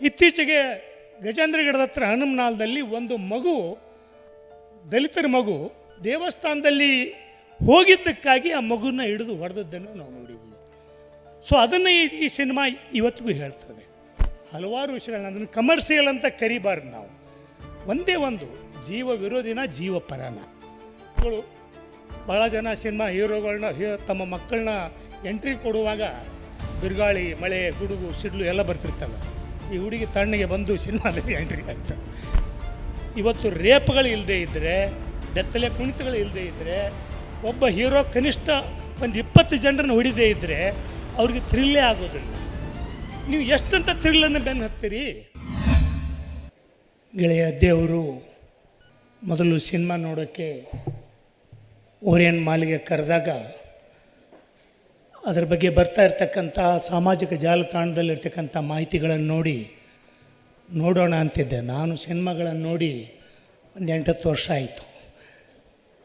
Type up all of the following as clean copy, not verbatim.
ಇತ್ತೀಚೆಗೆ ಗಜೇಂದ್ರಗಢದ ಹತ್ರ ಹನುಮನಾಳದಲ್ಲಿ ಒಂದು ಮಗು, ದಲಿತರ ಮಗು, ದೇವಸ್ಥಾನದಲ್ಲಿ ಹೋಗಿದ್ದಕ್ಕಾಗಿ ಆ ಮಗುನ ಹಿಡಿದು ಹೊಡೆದದ್ದನ್ನು ನಾವು ನೋಡಿದ್ದೀವಿ. ಸೊ ಅದನ್ನು ಈ ಸಿನಿಮಾ ಇವತ್ತಿಗೂ ಹೇಳ್ತದೆ. ಹಲವಾರು ವಿಷಯಗಳನ್ನ ಅದನ್ನು ಕಮರ್ಷಿಯಲ್ ಅಂತ ಕರಿಬಾರ್ದು ನಾವು. ಒಂದೇ ಒಂದು ಜೀವ ವಿರೋಧಿನ, ಜೀವ ಪರನ. ಭಾಳ ಜನ ಸಿನಿಮಾ ಹೀರೋಗಳನ್ನ ತಮ್ಮ ಮಕ್ಕಳನ್ನ ಎಂಟ್ರಿ ಕೊಡುವಾಗ ಬಿರುಗಾಳಿ, ಮಳೆ, ಗುಡುಗು, ಸಿಡ್ಲು ಎಲ್ಲ ಬರ್ತಿರ್ತವೆ. ಈ ಹುಡುಗಿ ತಣ್ಣಗೆ ಬಂದು ಸಿನಿಮಾದಲ್ಲಿ ಎಂಟ್ರಿ ಆಗ್ತವೆ. ಇವತ್ತು ರೇಪ್ಗಳು ಇಲ್ಲದೆ ಇದ್ದರೆ, ಬೆತ್ತಲೆ ಕುಣಿತಗಳು ಇಲ್ಲದೆ ಇದ್ದರೆ, ಒಬ್ಬ ಹೀರೋ ಕನಿಷ್ಠ ಒಂದು 20 ಜನರನ್ನು ಹೊಡಿದೇ ಇದ್ದರೆ ಅವ್ರಿಗೆ ಥ್ರಿಲ್ಲೇ ಆಗೋದಿಲ್ಲ. ನೀವು ಎಷ್ಟಂತ ಥ್ರಿಲ್ಲನ್ನು ಬೆನ್ನು ಹತ್ತೀರಿ? ಗೆಳೆಯ ದೇವರು ಮೊದಲು ಸಿನಿಮಾ ನೋಡೋಕ್ಕೆ ಓರಿಯನ್ ಮಾಲಿಗೆ ಕರೆದಾಗ ಅದರ ಬಗ್ಗೆ ಬರ್ತಾ ಇರ್ತಕ್ಕಂಥ ಸಾಮಾಜಿಕ ಜಾಲತಾಣದಲ್ಲಿರ್ತಕ್ಕಂಥ ಮಾಹಿತಿಗಳನ್ನು ನೋಡೋಣ ಅಂತಿದ್ದೆ. ನಾನು ಸಿನಿಮಾಗಳನ್ನು ನೋಡಿ ಒಂದು 8-10 ವರ್ಷ ಆಯಿತು.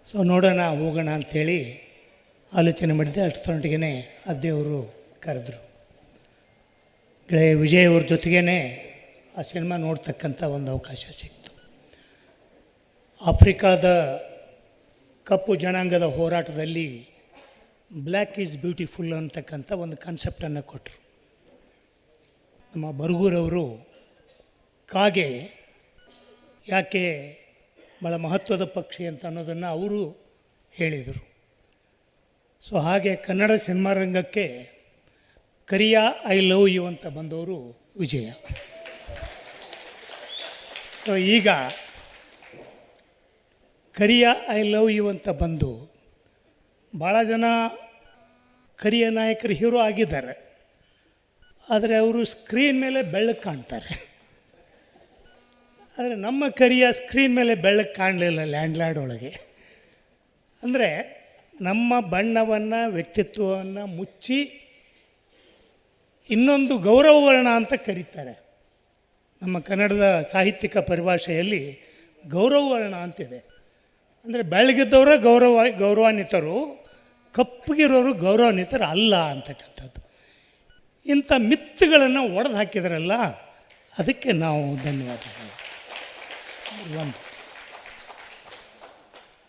ಸೊ ನೋಡೋಣ, ಹೋಗೋಣ ಅಂಥೇಳಿ ಆಲೋಚನೆ ಮಾಡಿದ್ದೆ. ಅಷ್ಟರೊಟ್ಟಿಗೆ ಆ ದೇವರು ಕರೆದ್ರು. ಗೆಳೆಯ ವಿಜಯ್ ಅವ್ರ ಜೊತೆಗೇ ಆ ಸಿನಿಮಾ ನೋಡ್ತಕ್ಕಂಥ ಒಂದು ಅವಕಾಶ ಸಿಕ್ತು. ಆಫ್ರಿಕಾದ ಕಪ್ಪು ಜನಾಂಗದ ಹೋರಾಟದಲ್ಲಿ ಬ್ಲ್ಯಾಕ್ ಈಸ್ ಬ್ಯೂಟಿಫುಲ್ ಅಂತಕ್ಕಂಥ ಒಂದು ಕಾನ್ಸೆಪ್ಟನ್ನು ಕೊಟ್ಟರು. ನಮ್ಮ ಬರಗೂರವರು ಕಾಗೆ ಯಾಕೆ ಭಾಳ ಮಹತ್ವದ ಪಕ್ಷಿ ಅಂತ ಅನ್ನೋದನ್ನು ಅವರು ಹೇಳಿದರು. ಸೊ ಹಾಗೆ ಕನ್ನಡ ಸಿನಿಮಾ ರಂಗಕ್ಕೆ ಕರಿಯಾ ಐ ಲವ್ ಯು ಅಂತ ಬಂದವರು ವಿಜಯ. ಸೊ ಈಗ ಕರಿಯಾ ಐ ಲವ್ ಯು ಅಂತ ಬಂದು ಭಾಳ ಜನ ಕರಿಯ ನಾಯಕರು ಹೀರೋ ಆಗಿದ್ದಾರೆ. ಆದರೆ ಅವರು ಸ್ಕ್ರೀನ್ ಮೇಲೆ ಬೆಳ್ಳಗೆ ಕಾಣ್ತಾರೆ. ಆದರೆ ನಮ್ಮ ಕರಿಯ ಸ್ಕ್ರೀನ್ ಮೇಲೆ ಬೆಳ್ಳಗೆ ಕಾಣಲಿಲ್ಲ ಲ್ಯಾಂಡ್ಲಾರ್ಡ್ ಒಳಗೆ. ಅಂದರೆ ನಮ್ಮ ಬಣ್ಣವನ್ನು, ವ್ಯಕ್ತಿತ್ವವನ್ನು ಮುಚ್ಚಿ ಇನ್ನೊಂದು ಗೌರವವರ್ಣ ಅಂತ ಕರೀತಾರೆ. ನಮ್ಮ ಕನ್ನಡದ ಸಾಹಿತ್ಯಿಕ ಪರಿಭಾಷೆಯಲ್ಲಿ ಗೌರವವರ್ಣ ಅಂತಿದೆ. ಅಂದರೆ ಬೆಳಗಿದ್ದವರ ಗೌರವಾನ್ವಿತರು, ಕಪ್ಪಗಿರೋರು ಗೌರವಾನ್ವಿತರು ಅಲ್ಲ ಅಂತಕ್ಕಂಥದ್ದು. ಇಂಥ ಮಿತ್ತುಗಳನ್ನು ಒಡೆದು ಹಾಕಿದ್ರಲ್ಲ, ಅದಕ್ಕೆ ನಾವು ಧನ್ಯವಾದಗಳು. ಒಂದು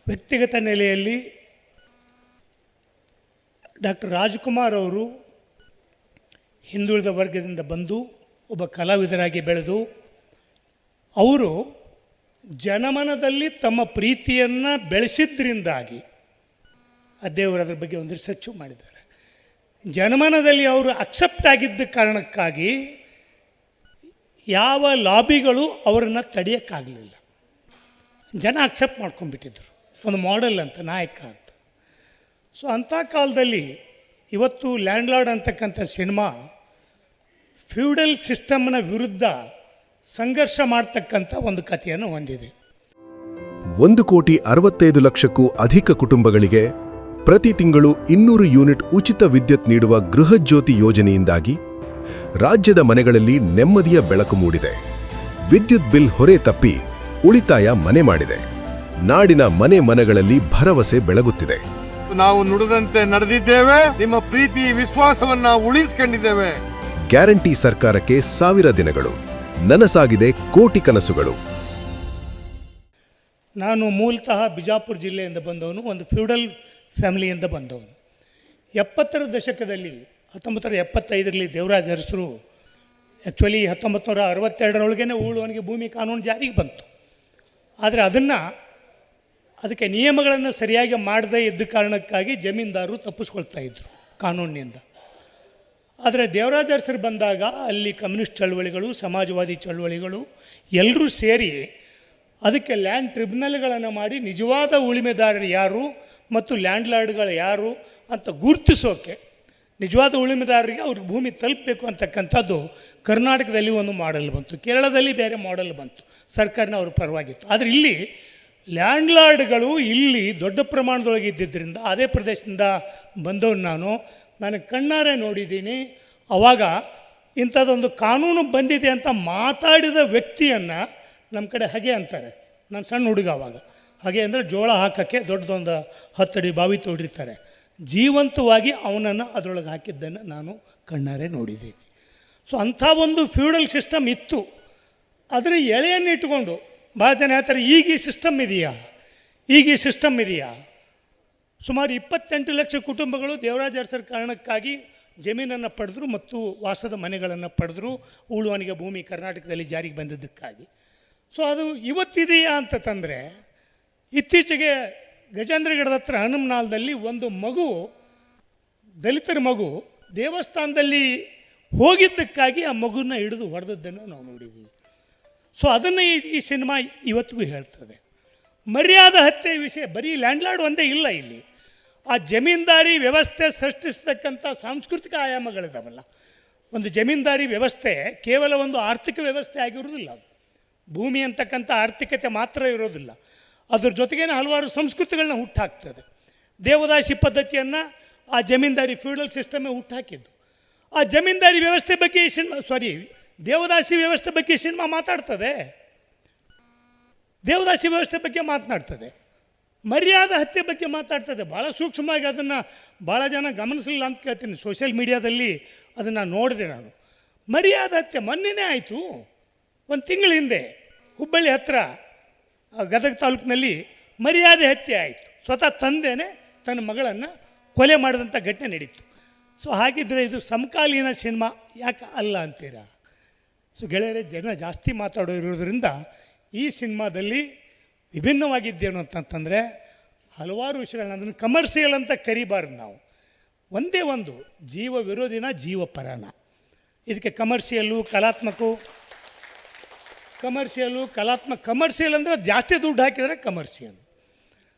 ವ್ಯಕ್ತಿಗತ ನೆಲೆಯಲ್ಲಿ ಡಾಕ್ಟರ್ ರಾಜ್ಕುಮಾರ್ ಅವರು ಹಿಂದುಳಿದ ವರ್ಗದಿಂದ ಬಂದು ಒಬ್ಬ ಕಲಾವಿದರಾಗಿ ಬೆಳೆದು ಅವರು ಜನಮನದಲ್ಲಿ ತಮ್ಮ ಪ್ರೀತಿಯನ್ನು ಬೆಳೆಸಿದ್ರಿಂದಾಗಿ ಆ ದೇವರು ಅದರ ಬಗ್ಗೆ ಒಂದು ರಿಸರ್ಚು ಮಾಡಿದ್ದಾರೆ. ಜನಮನದಲ್ಲಿ ಅವರು ಅಕ್ಸೆಪ್ಟ್ ಆಗಿದ್ದ ಕಾರಣಕ್ಕಾಗಿ ಯಾವ ಲಾಬಿಗಳು ಅವರನ್ನು ತಡೆಯೋಕ್ಕಾಗಲಿಲ್ಲ. ಜನ ಅಕ್ಸೆಪ್ಟ್ ಮಾಡ್ಕೊಂಡ್ಬಿಟ್ಟಿದ್ರು, ಒಂದು ಮಾಡೆಲ್ ಅಂತ, ನಾಯಕ ಅಂತ. ಸೊ ಅಂಥ ಕಾಲದಲ್ಲಿ ಇವತ್ತು ಲ್ಯಾಂಡ್ಲಾರ್ಡ್ ಅಂತಕ್ಕಂಥ ಸಿನಿಮಾ ಫ್ಯೂಡಲ್ ಸಿಸ್ಟಮ್ನ ವಿರುದ್ಧ ಸಂಘರ್ಷ ಮಾಡ್ತಕ್ಕಂಥ ಒಂದು ಕಥೆಯನ್ನು ಹೊಂದಿದೆ. 1,65,00,000ಕ್ಕೂ ಅಧಿಕ ಕುಟುಂಬಗಳಿಗೆ ಪ್ರತಿ ತಿಂಗಳು 200 ಯೂನಿಟ್ ಉಚಿತ ವಿದ್ಯುತ್ ನೀಡುವ ಗೃಹಜ್ಯೋತಿ ಯೋಜನೆಯಿಂದಾಗಿ ರಾಜ್ಯದ ಮನೆಗಳಲ್ಲಿ ನೆಮ್ಮದಿಯ ಬೆಳಕು ಮೂಡಿದೆ. ವಿದ್ಯುತ್ ಬಿಲ್ ಹೊರೆ ತಪ್ಪಿ ಉಳಿತಾಯ ಮನೆ ಮಾಡಿದೆ. ನಾಡಿನ ಮನೆ ಮನಗಳಲ್ಲಿ ಭರವಸೆ ಬೆಳಗುತ್ತಿದೆ. ನಾವು ನುಡಿದಂತೆ ನಡೆದಿದ್ದೇವೆ, ನಿಮ್ಮ ಪ್ರೀತಿ ವಿಶ್ವಾಸವನ್ನ ಉಳಿಸಿಕೊಂಡಿದ್ದೇವೆ. ಗ್ಯಾರಂಟಿ ಸರ್ಕಾರಕ್ಕೆ 1000 ದಿನಗಳು, ನನಸಾಗಿದೆ ಕೋಟಿ ಕನಸುಗಳು. ನಾನು ಮೂಲತಃ ಬಿಜಾಪುರ ಜಿಲ್ಲೆಯಿಂದ ಬಂದವನು, ಒಂದು ಫ್ಯೂಡಲ್ ಫ್ಯಾಮಿಲಿಯಿಂದ ಬಂದವನು. 70ರ ದಶಕದಲ್ಲಿ 1975ರಲ್ಲಿ ದೇವರಾಜ ಅರಸರು ಆ್ಯಕ್ಚುಲಿ 1962ರೊಳಗೇ ಉಳುವವನಿಗೆ ಭೂಮಿ ಕಾನೂನು ಜಾರಿಗೆ ಬಂತು. ಆದರೆ ಅದಕ್ಕೆ ನಿಯಮಗಳನ್ನು ಸರಿಯಾಗಿ ಮಾಡದೇ ಇದ್ದ ಕಾರಣಕ್ಕಾಗಿ ಜಮೀನ್ದಾರರು ತಪ್ಪಿಸ್ಕೊಳ್ತಾ ಇದ್ದರು ಕಾನೂನಿನಿಂದ. ಆದರೆ ದೇವರಾಜ ಅರಸರು ಬಂದಾಗ ಅಲ್ಲಿ ಕಮ್ಯುನಿಸ್ಟ್ ಚಳವಳಿಗಳು, ಸಮಾಜವಾದಿ ಚಳವಳಿಗಳು ಎಲ್ಲರೂ ಸೇರಿ ಅದಕ್ಕೆ ಲ್ಯಾಂಡ್ ಟ್ರಿಬ್ಯುನಲ್ಗಳನ್ನು ಮಾಡಿ ನಿಜವಾದ ಉಳಿಮೆದಾರರು ಯಾರು ಮತ್ತು ಲ್ಯಾಂಡ್ಲಾರ್ಡ್ಗಳು ಯಾರು ಅಂತ ಗುರುತಿಸೋಕೆ, ನಿಜವಾದ ಉಳಿಮೆದಾರರಿಗೆ ಅವ್ರಿಗೆ ಭೂಮಿ ತಲುಪಬೇಕು ಅಂತಕ್ಕಂಥದ್ದು ಕರ್ನಾಟಕದಲ್ಲಿ ಒಂದು ಮಾಡೆಲ್ ಬಂತು. ಕೇರಳದಲ್ಲಿ ಬೇರೆ ಮಾಡೆಲ್ ಬಂತು, ಸರ್ಕಾರನ ಅವ್ರ ಪರವಾಗಿತ್ತು. ಆದರೆ ಇಲ್ಲಿ ಲ್ಯಾಂಡ್ಲಾರ್ಡ್ಗಳು ಇಲ್ಲಿ ದೊಡ್ಡ ಪ್ರಮಾಣದೊಳಗೆ ಇದ್ದಿದ್ದರಿಂದ, ಅದೇ ಪ್ರದೇಶದಿಂದ ಬಂದವನು ನಾನು ಕಣ್ಣಾರೆ ನೋಡಿದ್ದೀನಿ. ಆವಾಗ ಇಂಥದ್ದೊಂದು ಕಾನೂನು ಬಂದಿದೆ ಅಂತ ಮಾತಾಡಿದ ವ್ಯಕ್ತಿಯನ್ನು ನಮ್ಮ ಕಡೆ ಹಾಗೆ ಅಂತಾರೆ. ನಾನು ಸಣ್ಣ ಹುಡುಗ ಆವಾಗ. ಹಾಗೆ ಅಂದರೆ ಜೋಳ ಹಾಕೋಕ್ಕೆ ದೊಡ್ಡದೊಂದು 10 ಅಡಿ ಬಾವಿ ತೋಡಿರ್ತಾರೆ. ಜೀವಂತವಾಗಿ ಅವನನ್ನು ಅದರೊಳಗೆ ಹಾಕಿದ್ದನ್ನು ನಾನು ಕಣ್ಣಾರೆ ನೋಡಿದ್ದೀನಿ. ಸೊ ಅಂಥ ಒಂದು ಫ್ಯೂಡಲ್ ಸಿಸ್ಟಮ್ ಇತ್ತು. ಅದರ ಎಳೆಯನ್ನು ಇಟ್ಟುಕೊಂಡು ಭಾಳ ಜನ ಹೇಳ್ತಾರೆ ಈಗ ಈ ಸಿಸ್ಟಮ್ ಇದೆಯಾ. ಸುಮಾರು 28 ಲಕ್ಷ ಕುಟುಂಬಗಳು ದೇವರಾಜ ಅರಸರ ಕಾರಣಕ್ಕಾಗಿ ಜಮೀನನ್ನು ಪಡೆದ್ರು ಮತ್ತು ವಾಸದ ಮನೆಗಳನ್ನು ಪಡೆದ್ರು, ಉಳುವಣಿಗೆ ಭೂಮಿ ಕರ್ನಾಟಕದಲ್ಲಿ ಜಾರಿಗೆ ಬಂದಿದ್ದಕ್ಕಾಗಿ. ಸೊ ಅದು ಇವತ್ತಿದೆಯಾ ಅಂತ ತಂದರೆ, ಇತ್ತೀಚೆಗೆ ಗಜೇಂದ್ರಗಢದ ಹತ್ರ ಹನುಮನಾಳದಲ್ಲಿ ಒಂದು ಮಗು, ದಲಿತರ ಮಗು ದೇವಸ್ಥಾನದಲ್ಲಿ ಹೋಗಿದ್ದಕ್ಕಾಗಿ ಆ ಮಗುನ ಹಿಡಿದು ಹೊಡೆದದ್ದನ್ನು ನಾವು ನೋಡಿದ್ದೀವಿ. ಸೊ ಅದನ್ನು ಈ ಸಿನಿಮಾ ಇವತ್ತಿಗೂ ಹೇಳ್ತದೆ. ಮರ್ಯಾದ ಹತ್ಯೆ ವಿಷಯ ಬರೀ ಲ್ಯಾಂಡ್ಲಾರ್ಡ್ ಒಂದೇ ಇಲ್ಲ, ಇಲ್ಲಿ ಆ ಜಮೀನ್ದಾರಿ ವ್ಯವಸ್ಥೆ ಸೃಷ್ಟಿಸ್ತಕ್ಕಂಥ ಸಾಂಸ್ಕೃತಿಕ ಆಯಾಮಗಳಿದಾವಲ್ಲ. ಒಂದು ಜಮೀನ್ದಾರಿ ವ್ಯವಸ್ಥೆ ಕೇವಲ ಒಂದು ಆರ್ಥಿಕ ವ್ಯವಸ್ಥೆ ಆಗಿರುವುದಿಲ್ಲ, ಅದು ಭೂಮಿ ಅಂತಕ್ಕಂಥ ಆರ್ಥಿಕತೆ ಮಾತ್ರ ಇರೋದಿಲ್ಲ, ಅದ್ರ ಜೊತೆಗೇನೆ ಹಲವಾರು ಸಂಸ್ಕೃತಿಗಳನ್ನ ಹುಟ್ಟಾಕ್ತದೆ. ದೇವದಾಸಿ ಪದ್ಧತಿಯನ್ನು ಆ ಜಮೀನ್ದಾರಿ ಫ್ಯೂಡಲ್ ಸಿಸ್ಟಮೇ ಹುಟ್ಟಾಕಿದ್ದು. ಆ ಜಮೀನ್ದಾರಿ ವ್ಯವಸ್ಥೆ ಬಗ್ಗೆ ಈ ಸಿನಿಮಾ ದೇವದಾಸಿ ವ್ಯವಸ್ಥೆ ಬಗ್ಗೆ ಸಿನಿಮಾ ಮಾತಾಡ್ತದೆ, ದೇವದಾಸಿ ವ್ಯವಸ್ಥೆ ಬಗ್ಗೆ ಮಾತನಾಡ್ತದೆ, ಮರ್ಯಾದ ಹತ್ಯೆ ಬಗ್ಗೆ ಮಾತಾಡ್ತದೆ. ಭಾಳ ಸೂಕ್ಷ್ಮವಾಗಿ ಅದನ್ನು ಭಾಳ ಜನ ಗಮನಿಸಲಿಲ್ಲ ಅಂತ ಕೇಳ್ತೀನಿ. ಸೋಷಿಯಲ್ ಮೀಡಿಯಾದಲ್ಲಿ ಅದನ್ನು ನೋಡಿದೆ ನಾನು. ಮರ್ಯಾದ ಹತ್ಯೆ ಮೊನ್ನೆನೇ ಆಯಿತು, ಒಂದು ತಿಂಗಳ ಹಿಂದೆ ಹುಬ್ಬಳ್ಳಿ ಹತ್ತಿರ ಗದಗ ತಾಲೂಕಿನಲ್ಲಿ ಮರ್ಯಾದೆ ಹತ್ಯೆ ಆಯಿತು. ಸ್ವತಃ ತಂದೆನೇ ತನ್ನ ಮಗಳನ್ನು ಕೊಲೆ ಮಾಡಿದಂಥ ಘಟನೆ ನಡೀತು. ಸೊ ಹಾಗಿದ್ದರೆ ಇದು ಸಮಕಾಲೀನ ಸಿನಿಮಾ ಯಾಕೆ ಅಲ್ಲ ಅಂತೀರಾ? ಸೊ ಗೆಳೆಯರೇ, ಜನ ಜಾಸ್ತಿ ಮಾತಾಡೋದಿರೋದ್ರಿಂದ ಈ ಸಿನಿಮಾದಲ್ಲಿ ವಿಭಿನ್ನವಾಗಿದ್ದೇನು ಅಂತಂತಂದರೆ ಹಲವಾರು ವಿಷಯಗಳನ್ನ, ಅದನ್ನು ಕಮರ್ಷಿಯಲ್ ಅಂತ ಕರಿಬಾರ್ದು ನಾವು. ಒಂದೇ ಒಂದು ಜೀವ ವಿರೋಧಿನ ಜೀವ ಪರನ. ಇದಕ್ಕೆ ಕಮರ್ಷಿಯಲ್ಲು ಕಮರ್ಷಿಯಲ್ ಅಂದರೆ ಜಾಸ್ತಿ ದುಡ್ಡು ಹಾಕಿದರೆ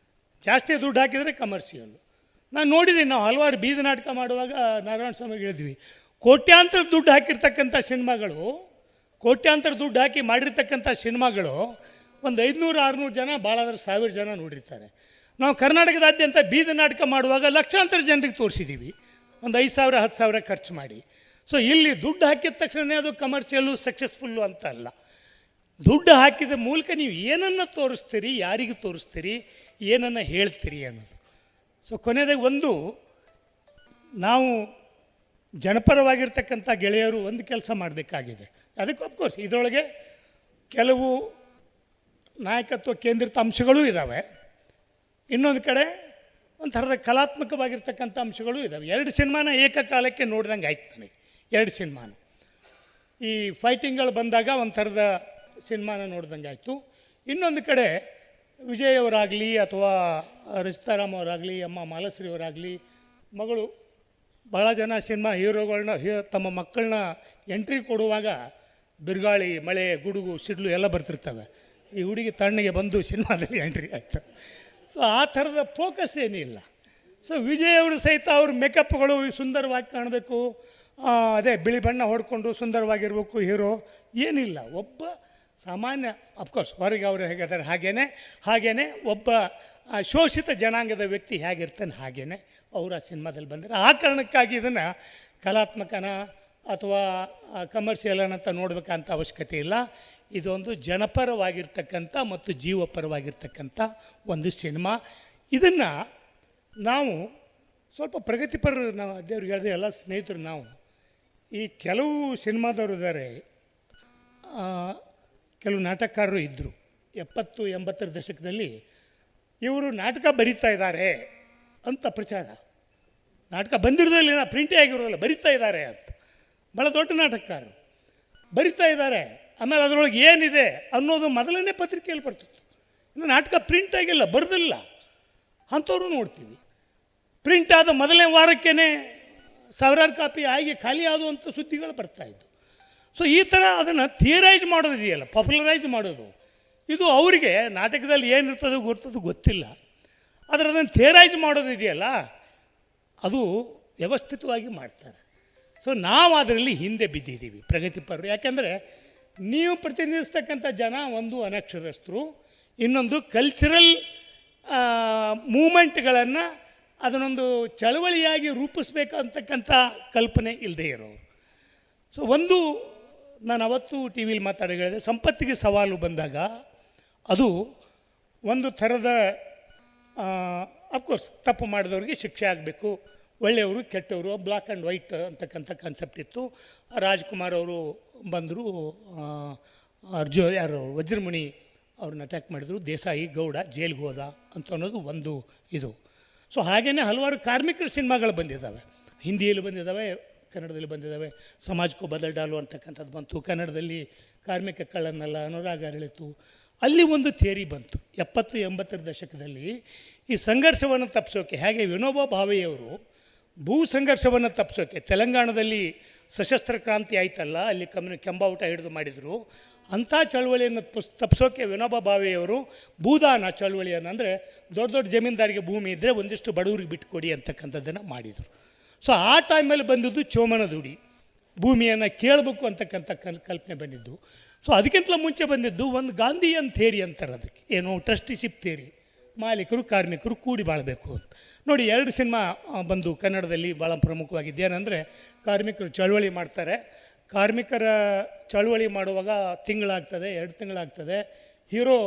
ಕಮರ್ಷಿಯಲ್ಲು. ನಾನು ನೋಡಿದ್ದೀನಿ, ನಾವು ಹಲವಾರು ಬೀದಿ ನಾಟಕ ಮಾಡುವಾಗ ನಾರಾಯಣ ಸ್ವಾಮಿಗೆ ಹೇಳಿದ್ವಿ, ಕೋಟ್ಯಾಂತರ ದುಡ್ಡು ಹಾಕಿರ್ತಕ್ಕಂಥ ಸಿನಿಮಾಗಳು, ಕೋಟ್ಯಾಂತರ ದುಡ್ಡು ಹಾಕಿ ಮಾಡಿರ್ತಕ್ಕಂಥ ಸಿನಿಮಾಗಳು ಒಂದು 500-600 ಜನ, ಭಾಳಾದ್ರೆ 1000 ಜನ ನೋಡಿರ್ತಾರೆ. ನಾವು ಕರ್ನಾಟಕದಾದ್ಯಂತ ಬೀದಿ ನಾಟಕ ಮಾಡುವಾಗ ಲಕ್ಷಾಂತರ ಜನರಿಗೆ ತೋರಿಸಿದ್ದೀವಿ, ಒಂದು 5,000-10,000 ಖರ್ಚು ಮಾಡಿ. ಸೊ ಇಲ್ಲಿ ದುಡ್ಡು ಹಾಕಿದ ತಕ್ಷಣ ಅದು ಕಮರ್ಷಿಯಲ್ಲು ಸಕ್ಸಸ್ಫುಲ್ಲು ಅಂತ ಅಲ್ಲ. ದುಡ್ಡು ಹಾಕಿದ ಮೂಲಕ ನೀವು ಏನನ್ನು ತೋರಿಸ್ತೀರಿ, ಯಾರಿಗೆ ತೋರಿಸ್ತೀರಿ, ಏನನ್ನು ಹೇಳ್ತೀರಿ ಅನ್ನೋದು. ಸೊ ಕೊನೆಯದಾಗಿ ಒಂದು, ನಾವು ಜನಪರವಾಗಿರ್ತಕ್ಕಂಥ ಗೆಳೆಯರು ಒಂದು ಕೆಲಸ ಮಾಡಬೇಕಾಗಿದೆ. ಅದಕ್ಕೆ ಅಫ್ಕೋರ್ಸ್ ಇದರೊಳಗೆ ಕೆಲವು ನಾಯಕತ್ವ ಕೇಂದ್ರಿತ ಅಂಶಗಳೂ ಇದ್ದಾವೆ, ಇನ್ನೊಂದು ಕಡೆ ಒಂಥರದ ಕಲಾತ್ಮಕವಾಗಿರ್ತಕ್ಕಂಥ ಅಂಶಗಳೂ ಇದ್ದಾವೆ. 2 ಸಿನಿಮಾನ ಏಕಕಾಲಕ್ಕೆ ನೋಡ್ದಂಗೆ ಆಯ್ತು ನನಗೆ. 2 ಸಿನಿಮಾನ ಈ ಫೈಟಿಂಗ್ಗಳು ಬಂದಾಗ ಒಂಥರದ ಸಿನಿಮಾನ ನೋಡ್ದಂಗೆ ಆಯಿತು. ಇನ್ನೊಂದು ಕಡೆ ವಿಜಯ್ ಅವರಾಗಲಿ ಅಥವಾ ರಚಿತಾರಾಮ್ ಅವರಾಗಲಿ, ಅಮ್ಮ ಮಾಲಶ್ರೀ ಅವರಾಗಲಿ, ಮಗಳು, ಭಾಳ ಜನ ಸಿನಿಮಾ ಹೀರೋಗಳನ್ನ ತಮ್ಮ ಮಕ್ಕಳನ್ನ ಎಂಟ್ರಿ ಕೊಡುವಾಗ ಬಿರುಗಾಳಿ, ಮಳೆ, ಗುಡುಗು, ಸಿಡ್ಲು ಎಲ್ಲ ಬರ್ತಿರ್ತವೆ. ಈ ಹುಡುಗಿ ತಣ್ಣಗೆ ಬಂದು ಸಿನಿಮಾದಲ್ಲಿ ಎಂಟ್ರಿ ಆಯಿತು. ಸೊ ಆ ಥರದ ಫೋಕಸ್ ಏನಿಲ್ಲ. ಸೊ ವಿಜಯ್ ಅವರು ಸಹಿತ ಅವ್ರ ಮೇಕಪ್ಗಳು ಸುಂದರವಾಗಿ ಕಾಣಬೇಕು, ಅದೇ ಬಿಳಿ ಬಣ್ಣ ಹೊಡ್ಕೊಂಡು ಸುಂದರವಾಗಿರ್ಬೇಕು ಹೀರೋ, ಏನಿಲ್ಲ. ಒಬ್ಬ ಸಾಮಾನ್ಯ, ಅಫ್ಕೋರ್ಸ್ ಹೊರಗೆ ಅವರು ಹೇಗಿದ್ದಾರೆ ಹಾಗೇ ಒಬ್ಬ ಶೋಷಿತ ಜನಾಂಗದ ವ್ಯಕ್ತಿ ಹೇಗಿರ್ತಾನೆ ಹಾಗೇ ಅವರು ಆ ಸಿನಿಮಾದಲ್ಲಿ ಬಂದರೆ. ಆ ಕಾರಣಕ್ಕಾಗಿ ಇದನ್ನು ಕಲಾತ್ಮಕನ ಅಥವಾ ಕಮರ್ಷಿಯಲ್ ಅಂತ ನೋಡಬೇಕಂತ ಅವಶ್ಯಕತೆ ಇಲ್ಲ. ಇದೊಂದು ಜನಪರವಾಗಿರ್ತಕ್ಕಂಥ ಮತ್ತು ಜೀವಪರವಾಗಿರ್ತಕ್ಕಂಥ ಒಂದು ಸಿನಿಮಾ. ಇದನ್ನು ನಾವು ಸ್ವಲ್ಪ ಪ್ರಗತಿಪರರು, ನಾವು ಅದೇವ್ರಿಗೆ ಹೇಳಿದೆ, ಎಲ್ಲ ಸ್ನೇಹಿತರು, ನಾವು ಈ ಕೆಲವು ಸಿನಿಮಾದವರು ಇದ್ದಾರೆ, ಕೆಲವು ನಾಟಕಕಾರರು ಇದ್ದರು 70-80 ದಶಕದಲ್ಲಿ. ಇವರು ನಾಟಕ ಬರಿತಾ ಇದ್ದಾರೆ ಅಂತ ಪ್ರಚಾರ, ನಾಟಕ ಬಂದಿರೋದಿಲ್ಲ, ಪ್ರಿಂಟೇ ಆಗಿರೋದಿಲ್ಲ, ಬರಿತಾ ಇದ್ದಾರೆ ಅಂತ. ಭಾಳ ದೊಡ್ಡ ನಾಟಕಕಾರರು ಬರಿತಾ ಇದ್ದಾರೆ, ಆಮೇಲೆ ಅದರೊಳಗೆ ಏನಿದೆ ಅನ್ನೋದು ಮೊದಲನೇ ಪತ್ರಿಕೆಯಲ್ಲಿ ಬರ್ತಿತ್ತು. ಇನ್ನು ನಾಟಕ ಪ್ರಿಂಟ್ ಆಗಿಲ್ಲ, ಬರೆದಿಲ್ಲ, ಅಂಥವ್ರು ನೋಡ್ತೀವಿ. ಪ್ರಿಂಟ್ ಆದ ಮೊದಲನೇ ವಾರಕ್ಕೇ 1000 ಕಾಪಿ ಆಗಿ ಖಾಲಿ ಆಗುವಂಥ ಸುದ್ದಿಗಳು ಬರ್ತಾಯಿದ್ದು. ಸೊ ಈ ಥರ ಅದನ್ನು ಥಿಯರೈಸ್ ಮಾಡೋದಿದೆಯಲ್ಲ, ಪಾಪ್ಯುಲರೈಸ್ ಮಾಡೋದು, ಇದು ಅವರಿಗೆ ನಾಟಕದಲ್ಲಿ ಏನಿರ್ತದೋ ಗೊತ್ತಿಲ್ಲ. ಆದರೆ ಅದನ್ನು ಥಿಯರೈಸ್ ಮಾಡೋದಿದೆಯಲ್ಲ, ಅದು ವ್ಯವಸ್ಥಿತವಾಗಿ ಮಾಡ್ತಾರೆ. ಸೊ ನಾವು ಅದರಲ್ಲಿ ಹಿಂದೆ ಬಿದ್ದಿದ್ದೀವಿ ಪ್ರಗತಿಪರರು. ಯಾಕೆಂದರೆ ನೀವು ಪ್ರತಿನಿಧಿಸ್ತಕ್ಕಂಥ ಜನ ಒಂದು ಅನಕ್ಷರಸ್ಥರು, ಇನ್ನೊಂದು ಕಲ್ಚರಲ್ ಮೂಮೆಂಟ್ಗಳನ್ನು ಅದನ್ನೊಂದು ಚಳವಳಿಯಾಗಿ ರೂಪಿಸ್ಬೇಕಂತಕ್ಕಂಥ ಕಲ್ಪನೆ ಇಲ್ಲದೆ ಇರೋರು. ಸೊ ಒಂದು, ನಾನು ಅವತ್ತು ಟಿ ವಿಲಿ ಮಾತಾಡಿದೆ, ಸಂಪತ್ತಿಗೆ ಸವಾಲು ಬಂದಾಗ ಅದು ಒಂದು ಥರದ ಅಫ್ಕೋರ್ಸ್ ತಪ್ಪು ಮಾಡಿದವ್ರಿಗೆ ಶಿಕ್ಷೆ ಆಗಬೇಕು, ಒಳ್ಳೆಯವರು ಕೆಟ್ಟವರು, ಬ್ಲ್ಯಾಕ್ ಆ್ಯಂಡ್ ವೈಟ್ ಅಂತಕ್ಕಂಥ ಕಾನ್ಸೆಪ್ಟ್ ಇತ್ತು. ರಾಜ್ಕುಮಾರ್ ಅವರು ಬಂದರು, ಯಾರು ವಜ್ರಮುನಿ ಅವ್ರನ್ನ ಅಟ್ಯಾಕ್ ಮಾಡಿದರು, ದೇಸಾಯಿ ಗೌಡ ಜೈಲಿಗೆ ಹೋದ ಅಂತ ಅನ್ನೋದು ಒಂದು ಇದು. ಸೊ ಹಾಗೆಯೇ ಹಲವಾರು ಕಾರ್ಮಿಕರ ಸಿನಿಮಾಗಳು ಬಂದಿದ್ದಾವೆ, ಹಿಂದಿಯಲ್ಲಿ ಬಂದಿದ್ದಾವೆ, ಕನ್ನಡದಲ್ಲಿ ಬಂದಿದ್ದಾವೆ. ಸಮಾಜಕ್ಕೂ ಬದಲ್ ಡಾಲು ಅಂತಕ್ಕಂಥದ್ದು ಬಂತು, ಕನ್ನಡದಲ್ಲಿ ಕಾರ್ಮಿಕ ಕಳ್ಳನಲ್ಲ, ಅನುರಾಗ ಅರಳಿತು. ಅಲ್ಲಿ ಒಂದು ಥಿಯರಿ ಬಂತು 70-80ರ ದಶಕದಲ್ಲಿ ಈ ಸಂಘರ್ಷವನ್ನು ತಪ್ಪಿಸೋಕೆ. ಹಾಗೆ ವಿನೋಬಾ ಭಾವೆಯವರು ಭೂ ಸಂಘರ್ಷವನ್ನು ತಪ್ಪಿಸೋಕೆ ತೆಲಂಗಾಣದಲ್ಲಿ ಸಶಸ್ತ್ರ ಕ್ರಾಂತಿ ಆಯ್ತಲ್ಲ, ಅಲ್ಲಿ ಕೆಂಬಾವುಟ ಹಿಡಿದು ಮಾಡಿದರು. ಅಂಥ ಚಳವಳಿಯನ್ನು ತಪ್ಪಿಸೋಕೆ ವಿನೋಬಾ ಭಾವೆಯವರು ಭೂದಾನ ಚಳವಳಿಯನ್ನು, ಅಂದರೆ ದೊಡ್ಡ ದೊಡ್ಡ ಜಮೀನ್ದಾರಿಗೆ ಭೂಮಿ ಇದ್ದರೆ ಒಂದಿಷ್ಟು ಬಡವರಿಗೆ ಬಿಟ್ಟುಕೊಡಿ ಅಂತಕ್ಕಂಥದ್ದನ್ನು ಮಾಡಿದರು. ಸೊ ಆ ಟೈಮಲ್ಲಿ ಬಂದಿದ್ದು ಚೋಮನ ದುಡಿ, ಭೂಮಿಯನ್ನು ಕೇಳಬೇಕು ಅಂತಕ್ಕಂಥ ಕಲ್ಪನೆ ಬಂದಿದ್ದು. ಸೊ ಅದಕ್ಕಿಂತಲೂ ಮುಂಚೆ ಬಂದಿದ್ದು ಒಂದು ಗಾಂಧಿಯನ್ ಥೇರಿ ಅಂತಾರೆ, ಅದಕ್ಕೆ ಏನು ಟ್ರಸ್ಟಿಶಿಪ್ ಥೇರಿ, ಮಾಲೀಕರು ಕಾರ್ಮಿಕರು ಕೂಡಿ ಬಾಳಬೇಕು ಅಂತ. ನೋಡಿ 2 ಸಿನಿಮಾ ಬಂದು ಕನ್ನಡದಲ್ಲಿ ಭಾಳ ಪ್ರಮುಖವಾಗಿದ್ದು. ಏನಂದರೆ ಕಾರ್ಮಿಕರು ಚಳವಳಿ ಮಾಡ್ತಾರೆ, ಕಾರ್ಮಿಕರ ಚಳವಳಿ ಮಾಡುವಾಗ ತಿಂಗಳಾಗ್ತದೆ, 2 ತಿಂಗಳಾಗ್ತದೆ, ಹೀರೋ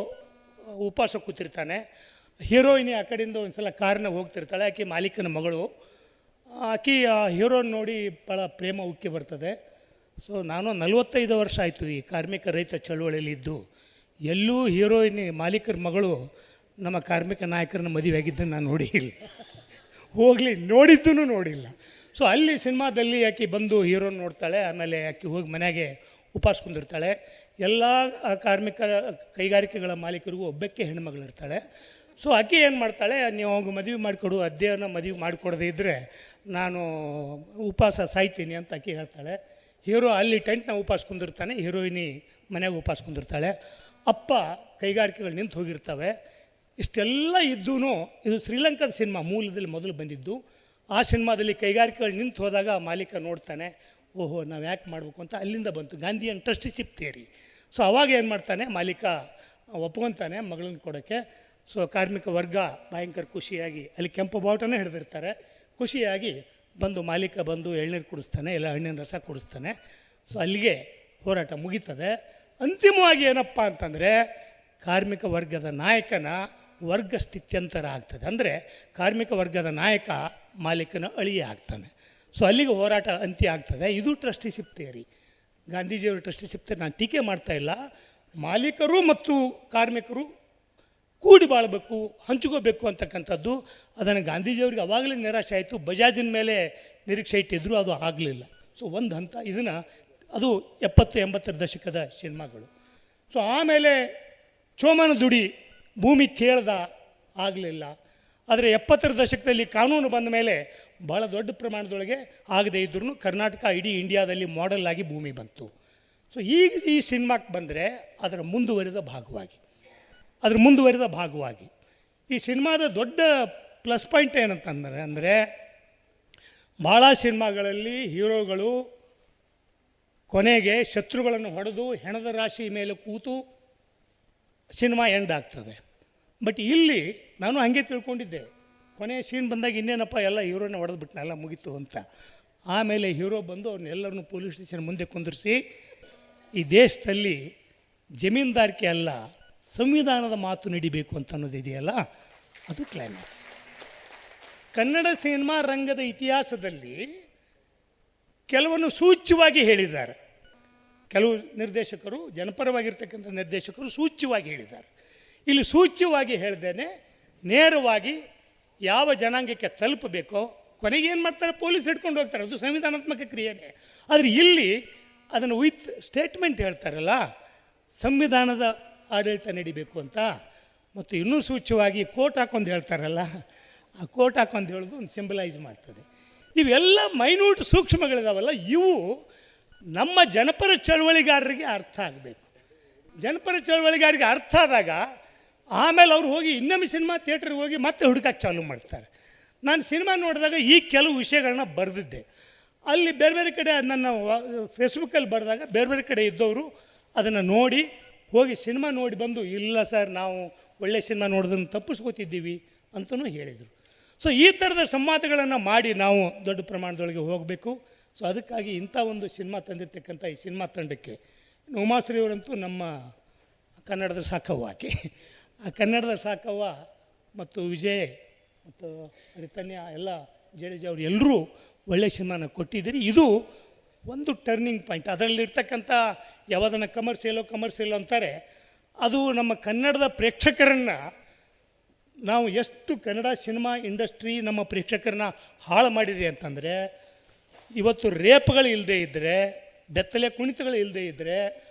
ಉಪವಾಸ ಕೂತಿರ್ತಾನೆ, ಹೀರೋಯಿನಿ ಆ ಕಡೆಯಿಂದ ಒಂದು ಸಲ ಕಾರ್ನಾಗ ಹೋಗ್ತಿರ್ತಾಳೆ, ಆಕೆ ಮಾಲೀಕನ ಮಗಳು. ಆಕೆ ಆ ಹೀರೋನ ನೋಡಿ ಭಾಳ ಪ್ರೇಮ ಉಕ್ಕಿ ಬರ್ತದೆ. ಸೊ ನಾನು 45 ವರ್ಷ ಆಯಿತು ಈ ಕಾರ್ಮಿಕ ರೈತ ಚಳವಳಿಯಲ್ಲಿ ಇದ್ದು, ಎಲ್ಲೂ ಹೀರೋಯಿನಿ ಮಾಲೀಕರ ಮಗಳು ನಮ್ಮ ಕಾರ್ಮಿಕ ನಾಯಕರನ್ನ ಮದುವೆ ಆಗಿದ್ದನ್ನು ನಾನು ನೋಡಿಲ್ಲ, ಹೋಗಲಿ ನೋಡಿದ್ದೂ ನೋಡಿಲ್ಲ. ಸೊ ಅಲ್ಲಿ ಸಿನಿಮಾದಲ್ಲಿ ಆಕೆ ಬಂದು ಹೀರೋನ ನೋಡ್ತಾಳೆ, ಆಮೇಲೆ ಆಕೆ ಹೋಗಿ ಮನೆಗೆ ಉಪವಾಸ ಕುಂದಿರ್ತಾಳೆ. ಎಲ್ಲ ಕಾರ್ಮಿಕರ ಕೈಗಾರಿಕೆಗಳ ಮಾಲೀಕರಿಗೂ ಒಬ್ಬಕ್ಕೆ ಹೆಣ್ಮಗಳಿರ್ತಾಳೆ. ಸೊ ಆಕೆ ಏನು ಮಾಡ್ತಾಳೆ, ನೀವು ಅವಾಗ ಮದುವೆ ಮಾಡಿಕೊಡು, ಅಧ್ಯಯನ ಮದುವೆ ಮಾಡಿಕೊಡದೇ ಇದ್ದರೆ ನಾನು ಉಪವಾಸ ಸಾಯ್ತೀನಿ ಅಂತ ಆಕೆ ಹೇಳ್ತಾಳೆ. ಹೀರೋ ಅಲ್ಲಿ ಟೆಂಟ್ನ ಉಪವಾಸ ಕುಂದಿರ್ತಾನೆ, ಹೀರೋಯಿನಿ ಮನೆಗೆ ಉಪವಾಸ ಕುಂದಿರ್ತಾಳೆ. ಅಪ್ಪ ಕೈಗಾರಿಕೆಗಳು ನಿಂತು ಹೋಗಿರ್ತವೆ. ಇಷ್ಟೆಲ್ಲ ಇದ್ದೂ ಇದು ಶ್ರೀಲಂಕಾದ ಸಿನಿಮಾ ಮೂಲದಲ್ಲಿ ಮೊದಲು ಬಂದಿದ್ದು. ಆ ಸಿನಿಮಾದಲ್ಲಿ ಕೈಗಾರಿಕೆಗಳು ನಿಂತು ಹೋದಾಗ ಮಾಲೀಕ ನೋಡ್ತಾನೆ, ಓಹೋ ನಾವು ಯಾಕೆ ಮಾಡಬೇಕು ಅಂತ ಅಲ್ಲಿಂದ ಬಂತು ಗಾಂಧಿಯನ್ ಟ್ರಸ್ಟಿಶಿಪ್ ಥಿಯರಿ. ಸೊ ಅವಾಗ ಏನು ಮಾಡ್ತಾನೆ, ಮಾಲೀಕ ಒಪ್ಕೊತಾನೆ ಮಗಳನ್ನ ಕೊಡೋಕ್ಕೆ. ಸೊ ಕಾರ್ಮಿಕ ವರ್ಗ ಭಯಂಕರ ಖುಷಿಯಾಗಿ, ಅಲ್ಲಿ ಕೆಂಪು ಬಾವುಟನೇ ಹಿಡಿದಿರ್ತಾರೆ, ಖುಷಿಯಾಗಿ ಬಂದು ಮಾಲೀಕ ಬಂದು ಎಳ್ನೀರು ಕುಡಿಸ್ತಾನೆ, ಇಲ್ಲ ಹಣ್ಣಿನ ರಸ ಕುಡಿಸ್ತಾನೆ. ಸೊ ಅಲ್ಲಿಗೆ ಹೋರಾಟ ಮುಗೀತದೆ. ಅಂತಿಮವಾಗಿ ಏನಪ್ಪ ಅಂತಂದರೆ ಕಾರ್ಮಿಕ ವರ್ಗದ ನಾಯಕನ ವರ್ಗ ಸ್ಥಿತ್ಯಂತರ ಆಗ್ತದೆ. ಅಂದರೆ ಕಾರ್ಮಿಕ ವರ್ಗದ ನಾಯಕ ಮಾಲೀಕನ ಅಳಿಯ ಆಗ್ತಾನೆ. ಸೊ ಅಲ್ಲಿಗೆ ಹೋರಾಟ ಅಂತ್ಯ ಆಗ್ತದೆ. ಇದು ಟ್ರಸ್ಟಿಶಿಪ್ ಥಿಯರಿ, ಗಾಂಧೀಜಿಯವರು ಟ್ರಸ್ಟಿಶಿಪ್ ಥಿಯರಿ. ನಾನು ಟೀಕೆ ಮಾಡ್ತಾ ಇಲ್ಲ, ಮಾಲೀಕರು ಮತ್ತು ಕಾರ್ಮಿಕರು ಕೂಡಿ ಬಾಳಬೇಕು, ಹಂಚ್ಕೋಬೇಕು ಅಂತಕ್ಕಂಥದ್ದು. ಅದನ್ನು ಗಾಂಧೀಜಿಯವ್ರಿಗೆ ಅವಾಗಲೇ ನಿರಾಶೆ ಆಯಿತು, ಬಜಾಜಿನ ಮೇಲೆ ನಿರೀಕ್ಷೆ ಇಟ್ಟಿದ್ರು, ಅದು ಆಗಲಿಲ್ಲ. ಸೊ ಒಂದು ಹಂತ ಇದನ್ನು, ಅದು 70-80ರ ದಶಕದ ಸಿನಿಮಾಗಳು. ಸೊ ಆಮೇಲೆ ಚೋಮನ ದುಡಿ ಭೂಮಿ ಕೇಳ್ದ, ಆಗಲಿಲ್ಲ. ಆದರೆ 70ರ ದಶಕದಲ್ಲಿ ಕಾನೂನು ಬಂದ ಮೇಲೆ ಭಾಳ ದೊಡ್ಡ ಪ್ರಮಾಣದೊಳಗೆ ಆಗದೇ ಇದ್ರೂ ಕರ್ನಾಟಕ ಇಡೀ ಇಂಡಿಯಾದಲ್ಲಿ ಮಾಡೆಲ್ ಆಗಿ ಭೂಮಿ ಬಂತು. ಸೊ ಈಗ ಈ ಸಿನಿಮಾಕ್ಕೆ ಬಂದರೆ ಅದರ ಮುಂದುವರಿದ ಭಾಗವಾಗಿ ಈ ಸಿನಿಮಾದ ದೊಡ್ಡ ಪ್ಲಸ್ ಪಾಯಿಂಟ್ ಏನಂತಂದರೆ, ಅಂದರೆ ಭಾಳ ಸಿನಿಮಾಗಳಲ್ಲಿ ಹೀರೋಗಳು ಕೊನೆಗೆ ಶತ್ರುಗಳನ್ನು ಹೊಡೆದು ಹೆಣದ ರಾಶಿ ಮೇಲೆ ಕೂತು ಸಿನಿಮಾ ಎಂಡ್ ಆಗ್ತದೆ. ಬಟ್ ಇಲ್ಲಿ ನಾನು ಹಾಗೆ ತಿಳ್ಕೊಂಡಿದ್ದೆ, ಕೊನೆಯ ಸೀನ್ ಬಂದಾಗ ಇನ್ನೇನಪ್ಪ ಎಲ್ಲ ಹೀರೋನ ಹೊಡೆದ್ಬಿಟ್ನಲ್ಲ, ಮುಗೀತು ಅಂತ. ಆಮೇಲೆ ಹೀರೋ ಬಂದು ಅವ್ರನ್ನೆಲ್ಲರನ್ನೂ ಪೊಲೀಸ್ ಸ್ಟೇಷನ್ ಮುಂದೆ ಕುಂದಿರಿಸಿ, ಈ ದೇಶದಲ್ಲಿ ಜಮೀನ್ದಾರಿಕೆ ಅಲ್ಲ ಸಂವಿಧಾನದ ಮಾತು ನಡಿಬೇಕು ಅಂತ ಅನ್ನೋದಿದೆಯಲ್ಲ, ಅದು ಕ್ಲೈಮ್ಯಾಕ್ಸ್. ಕನ್ನಡ ಸಿನಿಮಾ ರಂಗದ ಇತಿಹಾಸದಲ್ಲಿ ಕೆಲವನ್ನು ಸೂಚ್ಯವಾಗಿ ಹೇಳಿದ್ದಾರೆ. ಕೆಲವು ನಿರ್ದೇಶಕರು, ಜನಪರವಾಗಿರ್ತಕ್ಕಂಥ ನಿರ್ದೇಶಕರು ಸೂಚ್ಯವಾಗಿ ಹೇಳಿದ್ದಾರೆ. ಇಲ್ಲಿ ಸೂಚ್ಯವಾಗಿ ಹೇಳ್ದೇನೆ ನೇರವಾಗಿ ಯಾವ ಜನಾಂಗಕ್ಕೆ ತಲುಪಬೇಕೋ ಕೊನೆಗೆ ಏನು ಮಾಡ್ತಾರೆ, ಪೊಲೀಸ್ ಹಿಡ್ಕೊಂಡು ಹೋಗ್ತಾರೆ, ಅದು ಸಂವಿಧಾನಾತ್ಮಕ ಕ್ರಿಯೆನೇ. ಆದರೆ ಇಲ್ಲಿ ಅದನ್ನು ವಿತ್ ಸ್ಟೇಟ್ಮೆಂಟ್ ಹೇಳ್ತಾರಲ್ಲ, ಸಂವಿಧಾನದ ಆಡಳಿತ ನಡಿಬೇಕು ಅಂತ. ಮತ್ತು ಇನ್ನೂ ಸೂಚ್ಯವಾಗಿ ಕೋಟ್ ಹಾಕೊಂಡು ಹೇಳ್ತಾರಲ್ಲ, ಆ ಕೋಟ್ ಹಾಕೊಂಡು ಹೇಳೋದು ಒಂದು ಸಿಂಬಲೈಸ್ ಮಾಡ್ತದೆ. ಇವೆಲ್ಲ ಮೈನ್ಯೂಟ್ ಸೂಕ್ಷ್ಮಗಳಿದಾವಲ್ಲ, ಇವು ನಮ್ಮ ಜನಪರ ಚಳವಳಿಗಾರರಿಗೆ ಅರ್ಥ ಆಗಬೇಕು. ಜನಪರ ಚಳವಳಿಗಾರರಿಗೆ ಅರ್ಥ ಆದಾಗ ಆಮೇಲೆ ಅವ್ರು ಹೋಗಿ ಇನ್ನೊಮ್ಮೆ ಸಿನಿಮಾ ಥಿಯೇಟ್ರಿಗೆ ಹೋಗಿ ಮತ್ತೆ ಹುಡುಕಕ್ಕೆ ಚಾಲೂ ಮಾಡ್ತಾರೆ. ನಾನು ಸಿನಿಮಾ ನೋಡಿದಾಗ ಈ ಕೆಲವು ವಿಷಯಗಳನ್ನ ಬರೆದಿದ್ದೆ. ಅಲ್ಲಿ ಬೇರೆ ಬೇರೆ ಕಡೆ ನನ್ನ ಫೇಸ್ಬುಕ್ಕಲ್ಲಿ ಬರೆದಾಗ ಬೇರೆ ಬೇರೆ ಕಡೆ ಇದ್ದವರು ಅದನ್ನು ನೋಡಿ ಹೋಗಿ ಸಿನಿಮಾ ನೋಡಿ ಬಂದು, ಇಲ್ಲ ಸರ್ ನಾವು ಒಳ್ಳೆಯ ಸಿನಿಮಾ ನೋಡೋದನ್ನು ತಪ್ಪಿಸ್ಕೋತಿದ್ದೀವಿ ಅಂತಲೂ ಹೇಳಿದರು. ಸೊ ಈ ಥರದ ಸಂವಾದಗಳನ್ನು ಮಾಡಿ ನಾವು ದೊಡ್ಡ ಪ್ರಮಾಣದೊಳಗೆ ಹೋಗಬೇಕು. ಸೊ ಅದಕ್ಕಾಗಿ ಇಂಥ ಒಂದು ಸಿನಿಮಾ ತಂದಿರ್ತಕ್ಕಂಥ ಈ ಸಿನಿಮಾ ತಂಡಕ್ಕೆ ಉಮಾಶ್ರೀಯವರಂತೂ ನಮ್ಮ ಕನ್ನಡದ ಸಾಕವ್ವ. ಆಕೆ ಆ ಕನ್ನಡದ ಸಾಕವ್ವ ಮತ್ತು ವಿಜಯ್ ಮತ್ತು ರಿತನ್ಯ ಎಲ್ಲ ಜಡೇಜ ಅವರು ಎಲ್ಲರೂ ಒಳ್ಳೆಯ ಸಿನಿಮಾನ ಕೊಟ್ಟಿದ್ದೀರಿ. ಇದು ಒಂದು ಟರ್ನಿಂಗ್ ಪಾಯಿಂಟ್. ಅದರಲ್ಲಿರ್ತಕ್ಕಂಥ ಯಾವುದನ್ನು ಕಮರ್ಷಿಯಲು ಅಂತಾರೆ, ಅದು ನಮ್ಮ ಕನ್ನಡದ ಪ್ರೇಕ್ಷಕರನ್ನು ನಾವು ಎಷ್ಟು ಕನ್ನಡ ಸಿನಿಮಾ ಇಂಡಸ್ಟ್ರಿ ನಮ್ಮ ಪ್ರೇಕ್ಷಕರನ್ನ ಹಾಳು ಮಾಡಿದೆ ಅಂತಂದರೆ, ಇವತ್ತು ರೇಪ್ಗಳು ಇಲ್ಲದೆ ಇದ್ದರೆ, ಬೆತ್ತಲೆ ಕುಣಿತಗಳು ಇಲ್ಲದೆ ಇದ್ದರೆ,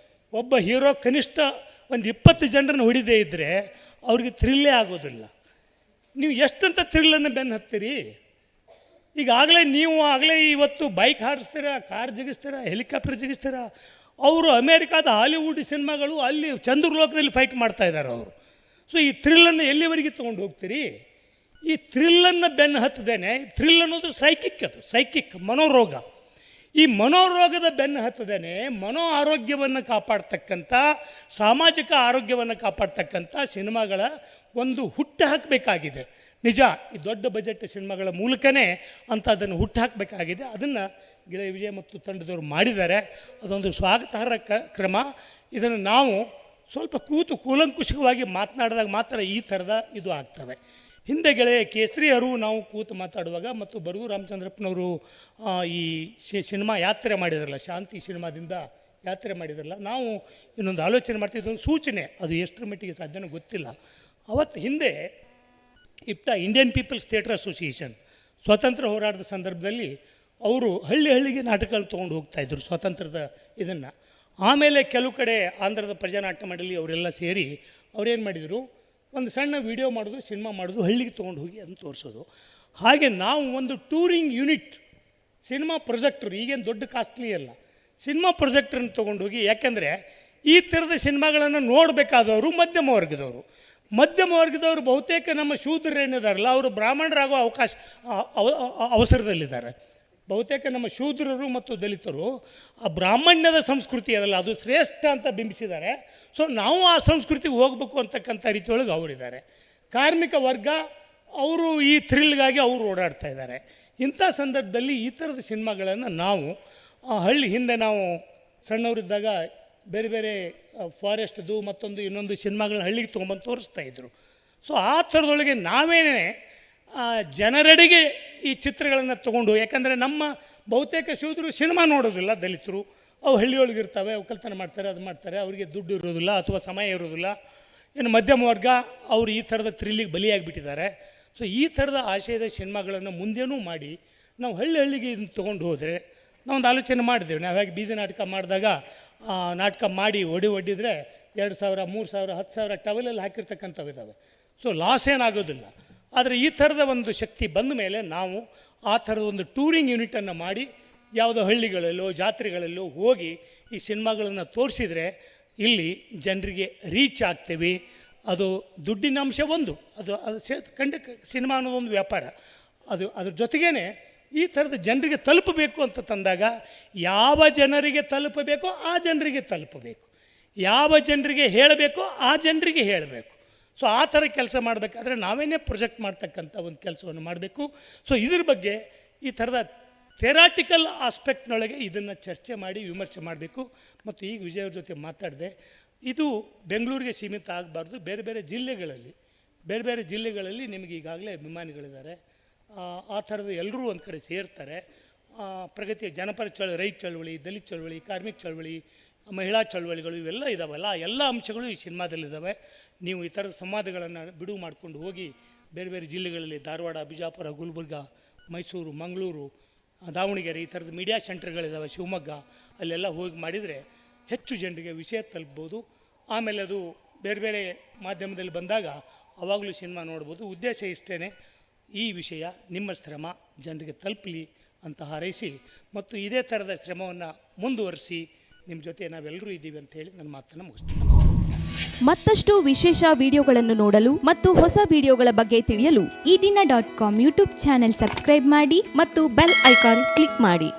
ಒಬ್ಬ ಹೀರೋ ಕನಿಷ್ಠ ಒಂದು 20 ಜನರನ್ನು ಹೊಡಿದೇ ಇದ್ದರೆ ಅವ್ರಿಗೆ ಥ್ರಿಲ್ಲೇ ಆಗೋದಿಲ್ಲ. ನೀವು ಎಷ್ಟಂತ ಥ್ರಿಲ್ಲನ್ನು ಬೆನ್ನು ಹತ್ತೀರಿ? ಈಗಾಗಲೇ ಇವತ್ತು ಬೈಕ್ ಹಾರಿಸ್ತೀರ, ಕಾರ್ ಜಿಗಿಸ್ತೀರ, ಹೆಲಿಕಾಪ್ಟರ್ ಜಿಗಿಸ್ತೀರ. ಅವರು ಅಮೇರಿಕಾದ ಹಾಲಿವುಡ್ ಸಿನಿಮಾಗಳು ಅಲ್ಲಿ ಚಂದ್ರಲೋಕದಲ್ಲಿ ಫೈಟ್ ಮಾಡ್ತಾ ಇದ್ದಾರೆ ಅವರು. ಸೊ ಈ ಥ್ರಿಲ್ಲನ್ನು ಎಲ್ಲಿವರೆಗೆ ತೊಗೊಂಡು ಹೋಗ್ತೀರಿ? ಈ ಥ್ರಿಲ್ಲನ್ನು ಬೆನ್ನು ಹತ್ತದೇನೆ, ಥ್ರಿಲ್ ಅನ್ನೋದು ಸೈಕಿಕ್ ಮನೋರೋಗ. ಈ ಮನೋರೋಗದ ಬೆನ್ನು ಹತ್ತದೇನೆ ಮನೋ ಆರೋಗ್ಯವನ್ನು ಕಾಪಾಡ್ತಕ್ಕಂಥ, ಸಾಮಾಜಿಕ ಆರೋಗ್ಯವನ್ನು ಕಾಪಾಡ್ತಕ್ಕಂಥ ಸಿನಿಮಾಗಳ ಒಂದು ಹುಟ್ಟು ಹಾಕಬೇಕಾಗಿದೆ. ನಿಜ, ಈ ದೊಡ್ಡ ಬಜೆಟ್ ಸಿನಿಮಾಗಳ ಮೂಲಕನೇ ಅದನ್ನು ಹುಟ್ಟು ಹಾಕಬೇಕಾಗಿದೆ. ಅದನ್ನು ಗೆಳೆಯ ವಿಜಯ್ ಮತ್ತು ತಂಡದವರು ಮಾಡಿದ್ದಾರೆ. ಅದೊಂದು ಸ್ವಾಗತಾರ್ಹ ಕ್ರಮ. ಇದನ್ನು ನಾವು ಸ್ವಲ್ಪ ಕೂಲಂಕುಷವಾಗಿ ಮಾತನಾಡಿದಾಗ ಮಾತ್ರ ಈ ಥರದ ಇದು ಆಗ್ತವೆ. ಹಿಂದೆ ಗೆಳೆಯ ಕೇಸರಿ ಅರು ನಾವು ಕೂತು ಮಾತಾಡುವಾಗ ಮತ್ತು ಬರಗೂರು ರಾಮಚಂದ್ರಪ್ಪನವರು ಈ ಸಿನಿಮಾ ಯಾತ್ರೆ ಮಾಡಿದ್ರಲ್ಲ, ಶಾಂತಿ ಸಿನಿಮಾದಿಂದ ಯಾತ್ರೆ ಮಾಡಿದ್ರಲ್ಲ, ನಾವು ಇನ್ನೊಂದು ಆಲೋಚನೆ ಮಾಡ್ತಿದ್ದು, ಒಂದು ಸೂಚನೆ, ಅದು ಎಷ್ಟರ ಮಟ್ಟಿಗೆ ಸಾಧ್ಯನೋ ಗೊತ್ತಿಲ್ಲ. ಅವತ್ತು ಹಿಂದೆ ಇಂಡಿಯನ್ ಪೀಪಲ್ಸ್ ಥಿಯೇಟರ್ ಅಸೋಸಿಯೇಷನ್ ಸ್ವಾತಂತ್ರ್ಯ ಹೋರಾಟದ ಸಂದರ್ಭದಲ್ಲಿ ಅವರು ಹಳ್ಳಿಗೆ ನಾಟಕಗಳನ್ನು ತೊಗೊಂಡು ಹೋಗ್ತಾಯಿದ್ರು ಸ್ವಾತಂತ್ರ್ಯದ ಇದನ್ನು. ಆಮೇಲೆ ಕೆಲವು ಕಡೆ ಆಂಧ್ರದ ಪ್ರಜಾನಾಟ್ಯ ಮಂಡಳಿ ಅವರೆಲ್ಲ ಸೇರಿ ಅವ್ರೇನು ಮಾಡಿದರು, ಒಂದು ಸಣ್ಣ ವಿಡಿಯೋ ಮಾಡೋದು, ಸಿನಿಮಾ ಮಾಡೋದು, ಹಳ್ಳಿಗೆ ತೊಗೊಂಡು ಹೋಗಿ ಅದನ್ನು ತೋರಿಸೋದು. ಹಾಗೆ ನಾವು ಒಂದು ಟೂರಿಂಗ್ ಯೂನಿಟ್ ಸಿನಿಮಾ ಪ್ರೊಜೆಕ್ಟರ್, ಈಗೇನು ದೊಡ್ಡ ಕಾಸ್ಟ್ಲಿ ಅಲ್ಲ, ಸಿನಿಮಾ ಪ್ರೊಜೆಕ್ಟ್ರನ್ನು ತೊಗೊಂಡೋಗಿ, ಯಾಕೆಂದರೆ ಈ ಥರದ ಸಿನಿಮಾಗಳನ್ನು ನೋಡಬೇಕಾದವರು ಮಧ್ಯಮ ವರ್ಗದವರು ಬಹುತೇಕ ನಮ್ಮ ಶೂದ್ರರೇನಿದಾರಲ್ಲ, ಅವರು ಬ್ರಾಹ್ಮಣರಾಗೋ ಅವಸರದಲ್ಲಿದ್ದಾರೆ. ಬಹುತೇಕ ನಮ್ಮ ಶೂದ್ರರು ಮತ್ತು ದಲಿತರು ಆ ಬ್ರಾಹ್ಮಣ್ಯದ ಸಂಸ್ಕೃತಿ ಅದಲ್ಲ, ಅದು ಶ್ರೇಷ್ಠ ಅಂತ ಬಿಂಬಿಸಿದ್ದಾರೆ. ಸೊ ನಾವು ಆ ಸಂಸ್ಕೃತಿಗೆ ಹೋಗಬೇಕು ಅಂತಕ್ಕಂಥ ರೀತಿಯೊಳಗೆ ಅವರಿದ್ದಾರೆ. ಕಾರ್ಮಿಕ ವರ್ಗ ಅವರು ಈ ಥ್ರಿಲ್ಗಾಗಿ ಅವರು ಓಡಾಡ್ತಾ ಇದ್ದಾರೆ. ಇಂಥ ಸಂದರ್ಭದಲ್ಲಿ ಈ ಥರದ ಸಿನಿಮಾಗಳನ್ನು ನಾವು ಹಿಂದೆ ನಾವು ಸಣ್ಣವರಿದ್ದಾಗ ಬೇರೆ ಬೇರೆ ಫಾರೆಸ್ಟ್ದು ಮತ್ತೊಂದು ಇನ್ನೊಂದು ಸಿನಿಮಾಗಳನ್ನ ಹಳ್ಳಿಗೆ ತೊಗೊಂಬಂದು ತೋರಿಸ್ತಾಯಿದ್ರು. ಸೊ ಆ ಥರದೊಳಗೆ ನಾವೇನೇ ಜನರೆಡೆಗೆ ಈ ಚಿತ್ರಗಳನ್ನು ತೊಗೊಂಡು, ಯಾಕಂದರೆ ನಮ್ಮ ಬಹುತೇಕ ಶೂದ್ರರು ಸಿನಿಮಾ ನೋಡೋದಿಲ್ಲ, ದಲಿತರು ಅವು ಹಳ್ಳಿಯೊಳಗೆ ಇರ್ತವೆ, ಒಕ್ಕಲ್ತನ ಮಾಡ್ತಾರೆ, ಅದು ಮಾಡ್ತಾರೆ, ಅವರಿಗೆ ದುಡ್ಡು ಇರೋದಿಲ್ಲ ಅಥವಾ ಸಮಯ ಇರೋದಿಲ್ಲ. ಇನ್ನು ಮಧ್ಯಮ ವರ್ಗ ಅವರು ಈ ಥರದ ಥ್ರಿಲ್ಲಿಗೆ ಬಲಿಯಾಗಿಬಿಟ್ಟಿದ್ದಾರೆ. ಸೊ ಈ ಥರದ ಆಶಯದ ಸಿನಿಮಾಗಳನ್ನು ಮುಂದೇನೂ ಮಾಡಿ ನಾವು ಹಳ್ಳಿಗೆ ಇದನ್ನು ತೊಗೊಂಡು ಹೋದರೆ, ನಾವೊಂದು ಆಲೋಚನೆ ಮಾಡಿದ್ದೇವೆ. ನಾವು ಹೇಗೆ ಬೀದಿ ನಾಟಕ ಮಾಡಿದಾಗ ನಾಟಕ ಮಾಡಿ ಒಡ್ಡಿದರೆ 2,000, 3,000, 10,000 ಟವಲಲ್ಲಿ ಹಾಕಿರ್ತಕ್ಕಂಥವು ಇದ್ದಾವೆ. ಸೊ ಲಾಸ್ ಏನಾಗೋದಿಲ್ಲ. ಆದರೆ ಈ ಥರದ ಒಂದು ಶಕ್ತಿ ಬಂದ ಮೇಲೆ ನಾವು ಆ ಥರದ ಒಂದು ಟೂರಿಂಗ್ ಯೂನಿಟನ್ನು ಮಾಡಿ ಯಾವುದೋ ಹಳ್ಳಿಗಳಲ್ಲೋ ಜಾತ್ರೆಗಳಲ್ಲೋ ಹೋಗಿ ಈ ಸಿನಿಮಾಗಳನ್ನು ತೋರಿಸಿದರೆ ಇಲ್ಲಿ ಜನರಿಗೆ ರೀಚ್ ಆಗ್ತೇವೆ. ಅದು ದುಡ್ಡಿನ ಅಂಶ ಒಂದು, ಅದು ಸಿನಿಮಾ ಅನ್ನೋದೊಂದು ವ್ಯಾಪಾರ. ಅದ್ರ ಜೊತೆಗೇ ಈ ಥರದ ಜನರಿಗೆ ತಲುಪಬೇಕು ಅಂತ ತಂದಾಗ ಯಾವ ಜನರಿಗೆ ತಲುಪಬೇಕೋ ಆ ಜನರಿಗೆ ತಲುಪಬೇಕು, ಯಾವ ಜನರಿಗೆ ಹೇಳಬೇಕೋ ಆ ಜನರಿಗೆ ಹೇಳಬೇಕು. ಸೊ ಆ ಥರ ಕೆಲಸ ಮಾಡಬೇಕಾದ್ರೆ ನಾವೇನೇ ಪ್ರೊಜೆಕ್ಟ್ ಮಾಡ್ತಕ್ಕಂಥ ಒಂದು ಕೆಲಸವನ್ನು ಮಾಡಬೇಕು. ಸೊ ಇದ್ರ ಬಗ್ಗೆ ಈ ಥರದ ಥೆರಾಟಿಕಲ್ ಆಸ್ಪೆಕ್ಟ್ನೊಳಗೆ ಇದನ್ನು ಚರ್ಚೆ ಮಾಡಿ ವಿಮರ್ಶೆ ಮಾಡಬೇಕು. ಮತ್ತು ಈಗ ವಿಜಯವ್ರ ಜೊತೆ ಮಾತಾಡಿದೆ, ಇದು ಬೆಂಗಳೂರಿಗೆ ಸೀಮಿತ ಆಗಬಾರ್ದು. ಬೇರೆ ಬೇರೆ ಜಿಲ್ಲೆಗಳಲ್ಲಿ ನಿಮಗೆ ಈಗಾಗಲೇ ಅಭಿಮಾನಿಗಳಿದ್ದಾರೆ. ಆ ಥರದ ಎಲ್ಲರೂ ಒಂದು ಕಡೆ ಸೇರ್ತಾರೆ. ಪ್ರಗತಿಯ ಜನಪರ ರೈತ ಚಳವಳಿ, ದಲಿತ ಚಳವಳಿ, ಕಾರ್ಮಿಕ ಚಳವಳಿ, ಮಹಿಳಾ ಚಳವಳಿಗಳು ಇವೆಲ್ಲ ಇದ್ದಾವಲ್ಲ, ಎಲ್ಲ ಅಂಶಗಳು ಈ ಸಿನಿಮಾದಲ್ಲಿದ್ದಾವೆ. ನೀವು ಈ ಥರದ ಸಂವಾದಗಳನ್ನು ಬಿಡುವು ಮಾಡಿಕೊಂಡು ಹೋಗಿ ಬೇರೆ ಬೇರೆ ಜಿಲ್ಲೆಗಳಲ್ಲಿ ಧಾರವಾಡ, ಬಿಜಾಪುರ, ಗುಲ್ಬರ್ಗ, ಮೈಸೂರು, ಮಂಗಳೂರು, ದಾವಣಗೆರೆ ಈ ಥರದ ಮೀಡಿಯಾ ಸೆಂಟರ್ಗಳಿದ್ದಾವೆ, ಶಿವಮೊಗ್ಗ, ಅಲ್ಲೆಲ್ಲ ಹೋಗಿ ಮಾಡಿದರೆ ಹೆಚ್ಚು ಜನರಿಗೆ ವಿಷಯ ತಲುಪ್ಬೋದು. ಆಮೇಲೆ ಅದು ಬೇರೆ ಬೇರೆ ಮಾಧ್ಯಮದಲ್ಲಿ ಬಂದಾಗ ಅವಾಗಲೂ ಸಿನಿಮಾ ನೋಡ್ಬೋದು. ಉದ್ದೇಶ ಇಷ್ಟೇ, ಈ ವಿಷಯ ನಿಮ್ಮ ಶ್ರಮ ಜನರಿಗೆ ತಲುಪಲಿ ಅಂತ ಹಾರೈಸಿ ಮತ್ತು ಇದೇ ಥರದ ಶ್ರಮವನ್ನು ಮುಂದುವರಿಸಿ ನಿಮ್ಮ ಜೊತೆ ನಾವೆಲ್ಲರೂ ಇದ್ದೀವಿ ಅಂತ ಹೇಳಿ ನನ್ನ ಮಾತನ್ನು ಮುಗಿಸ್ತೀನಿ. ಮತ್ತಷ್ಟು ವಿಶೇಷ ವಿಡಿಯೋಗಳನ್ನು ನೋಡಲು ಮತ್ತು ಹೊಸ ವಿಡಿಯೋಗಳ ಬಗ್ಗೆ ತಿಳಿಯಲು EDina.com ಯೂಟ್ಯೂಬ್ ಚಾನೆಲ್ ಸಬ್ಸ್ಕ್ರೈಬ್ ಮಾಡಿ ಮತ್ತು ಬೆಲ್ ಐಕಾನ್ ಕ್ಲಿಕ್ ಮಾಡಿ.